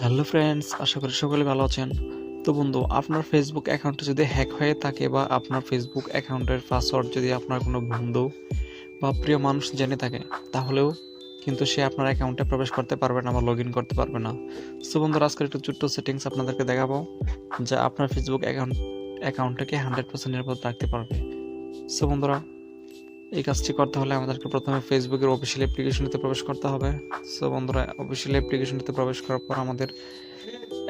Hello friends, আশা করি সকলে ভালো আছেন। তো বন্ধু, আপনার ফেসবুক অ্যাকাউন্টে যদি হ্যাক হয়ে থাকে বা আপনার ফেসবুক অ্যাকাউন্টের পাসওয়ার্ড যদি আপনার কোনো বন্ধু বা প্রিয় মানুষ জেনে থাকে, তাহলেও কিন্তু সে আপনার অ্যাকাউন্টে প্রবেশ করতে পারবে না বা লগ ইন করতে পারবে না। সো বন্ধুরা, আজকের একটু ছোট্ট সেটিংস আপনাদেরকে দেখাবো যা আপনার ফেসবুক অ্যাকাউন্টটাকে 100% নিরাপদ রাখতে পারবে। সো বন্ধুরা, এই কাজটি করতে হলে আমাদেরকে প্রথমে ফেসবুকের অফিসিয়াল অ্যাপ্লিকেশনটিতে প্রবেশ করতে হবে। সো বন্ধুরা, অফিসিয়াল অ্যাপ্লিকেশনটিতে প্রবেশ করার পর আমাদের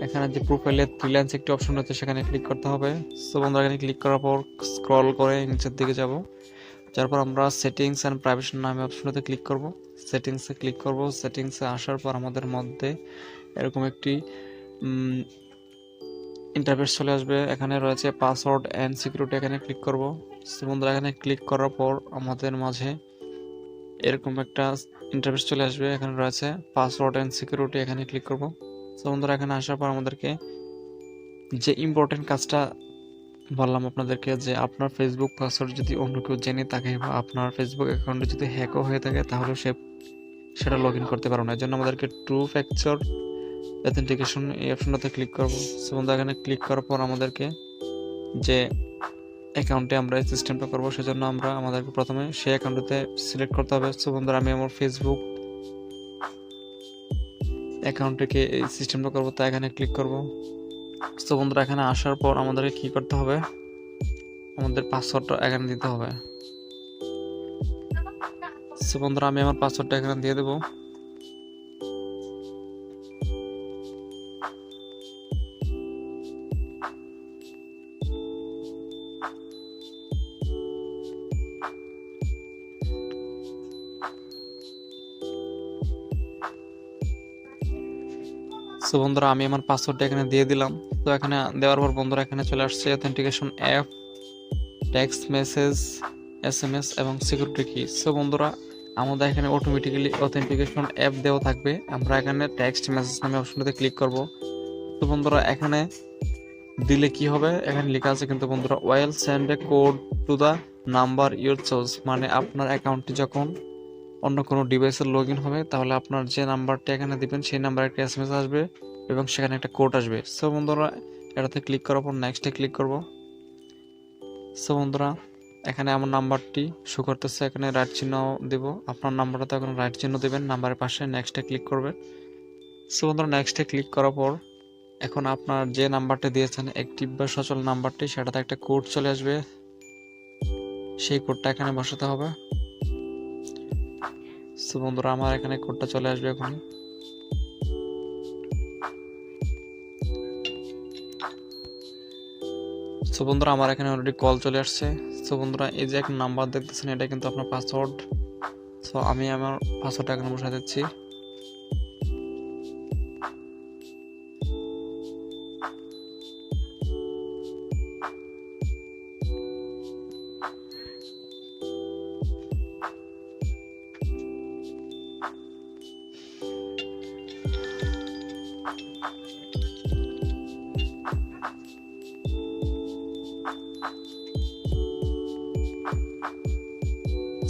এখানে যে প্রোফাইলে থ্রি লাইন্স একটি অপশন রয়েছে, সেখানে ক্লিক করতে হবে। সো বন্ধুরা, এখানে ক্লিক করার পর স্ক্রল করে নিচের দিকে যাব। তারপর আমরা সেটিংস অ্যান্ড প্রাইভেসি নামে অপশনটাতে ক্লিক করব। সেটিংসে ক্লিক করব। সেটিংসে আসার পর আমাদের মধ্যে এরকম একটি ইন্টারফেস চলে আসবে। এখানে রয়েছে পাসওয়ার্ড অ্যান্ড সিকিউরিটি, এখানে ক্লিক করব। সো বন্ধুরা, এখানে ক্লিক করার পর আমাদের মাঝে এরকম একটা ইন্টারফেস চলে আসবে। এখানে রয়েছে পাসওয়ার্ড অ্যান্ড সিকিউরিটি, এখানে ক্লিক করব। সো বন্ধুরা, এখানে আসার পর আমাদেরকে যে ইম্পর্টেন্ট কাজটা বললাম আপনাদেরকে, যে আপনার ফেসবুক পাসওয়ার্ড যদি অন্য কেউ জেনে থাকে বা আপনার ফেসবুক অ্যাকাউন্টে যদি হ্যাকও হয়ে থাকে, তাহলে সেটা লগ ইন করতে পারবে না। এর জন্য আমাদেরকে টু ফ্যাক্টর অথেন্টিকেশন এই অপশনটাতে ক্লিক করবো। সো বন্ধুরা, এখানে ক্লিক করার পর আমাদেরকে যে অ্যাকাউন্টে আমরা এই সিস্টেমটা করবো, সেজন্য আমাদেরকে প্রথমে সেই অ্যাকাউন্টে সিলেক্ট করতে হবে। সো বন্ধুরা, আমি আমার ফেসবুক অ্যাকাউন্টে এই সিস্টেমটা করবো, তাই এখানে ক্লিক করবো। সো বন্ধুরা, এখানে আসার পর আমাদেরকে কী করতে হবে, আমাদের পাসওয়ার্ডটা এখানে দিতে হবে। সো বন্ধুরা, আমি আমার পাসওয়ার্ডটা এখানে দিয়ে দেবো। সো বন্ধুরা, আমি আমার পাসওয়ার্ডটা এখানে দিয়ে দিলাম। তো এখানে দেওয়ার পর বন্ধুরা, এখানে চলে আসছে authentication app, text message, SMS এবং সিকিউরিটি কি। সো বন্ধুরা, আমাদের এখানে অটোমেটিক্যালি অথেন্টিকেশন অ্যাপ দেওয়া থাকবে। আমরা এখানে টেক্সট মেসেজ নামে অপশনটাতে ক্লিক করব। তো বন্ধুরা, এখানে দিলে কি হবে, এখানে লেখা আছে কিন্তু বন্ধুরা, well send A code to the number your choice, মানে আপনার অ্যাকাউন্টটি যখন অন্য কোনো ডিভাইসে লগ ইন হবে, তাহলে আপনার যে নাম্বারটা এখানে দিবেন সেই নাম্বারে একটা SMS আসবে এবং সেখানে একটা কোড আসবে। সো বন্ধুরা, এটাতে ক্লিক করার পর নেক্সটে ক্লিক করব। সো বন্ধুরা, এখানে আমার নাম্বারটি শো করতেছে, এখানে রাইট চিহ্ন দেব। আপনার নাম্বারটা তো এখন রাইট চিহ্ন দেবেন, নাম্বারের পাশে নেক্সটে ক্লিক করবেন। সো বন্ধুরা, নেক্সটে ক্লিক করার পর এখন আপনার যে নাম্বারটা দিয়েছেন অ্যাক্টিভ বা সচল নাম্বারটি, সেটাতে একটা কোড চলে আসবে। সেই কোডটা এখানে বসাতে হবে। সো বন্ধুরা, আমার এখানে কোডটা চলে আসবে এখন। সো বন্ধুরা, আমার এখানে অলরেডি কল চলে আসছে। সো বন্ধুরা, এই যে একটা নাম্বার দেখতেছেন, এটা কিন্তু আপনার পাসওয়ার্ড। সো আমি আমার পাসওয়ার্ডটা এখানে বসে দিচ্ছি।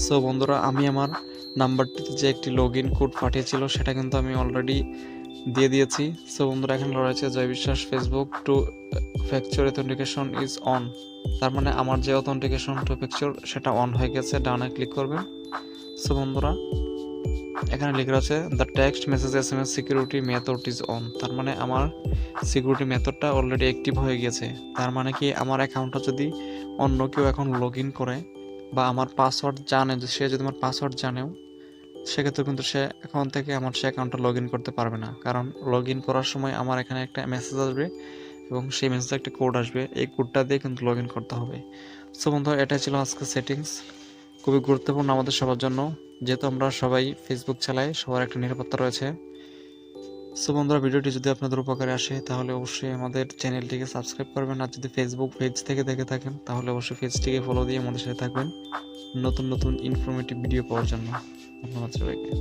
সো বন্ধুরা, আমি আমার নাম্বারটিতে যে একটি লগ ইন কোড পাঠিয়েছিল, সেটা কিন্তু আমি অলরেডি দিয়ে দিয়েছি। সো বন্ধুরা, এখানে রয়েছে জয় বিশ্বাস Facebook two factor authentication is on, তার মানে আমার যে অথেন্টিকেশন টু ফ্যাক্টর সেটা অন হয়ে গেছে। ডানে ক্লিক করবেন। সো বন্ধুরা, এখানে লিখে আছে the text message SMS security method is on, তার মানে আমার সিকিউরিটি মেথডটা অলরেডি অ্যাক্টিভ হয়ে গেছে। তার মানে কি, আমার অ্যাকাউন্টটা যদি অন্য কেউ এখন লগ ইন করে বা আমার পাসওয়ার্ড জানে, সে যদি আমার পাসওয়ার্ড জানেও, সেক্ষেত্রে কিন্তু সে অ্যাকাউন্ট থেকে আমার সে অ্যাকাউন্টটা লগ ইন করতে পারবে না। কারণ লগ ইন করার সময় আমার এখানে একটা মেসেজ আসবে এবং সেই মেসেজে একটা কোড আসবে, এই কোডটা দিয়ে কিন্তু লগ ইন করতে হবে। সো বন্ধুরা, এটাই ছিল আজকের সেটিংস, খুবই গুরুত্বপূর্ণ আমাদের সবার জন্য, যেহেতু আমরা সবাই ফেসবুক চালাই, সবার একটা নিরাপত্তা রয়েছে। সো বন্ধুরা, ভিডিওটি যদি আপনাদের উপকারে আসে, তাহলে অবশ্যই আমাদের চ্যানেলটিকে সাবস্ক্রাইব করবেন। আর যদি ফেসবুক পেজ থেকে দেখে থাকেন, তাহলে অবশ্যই পেজটিকে ফলো দিয়ে আমাদের সাথে থাকবেন নতুন নতুন ইনফরমেটিভ ভিডিও পাওয়ার জন্য। ধন্যবাদ সবাইকে।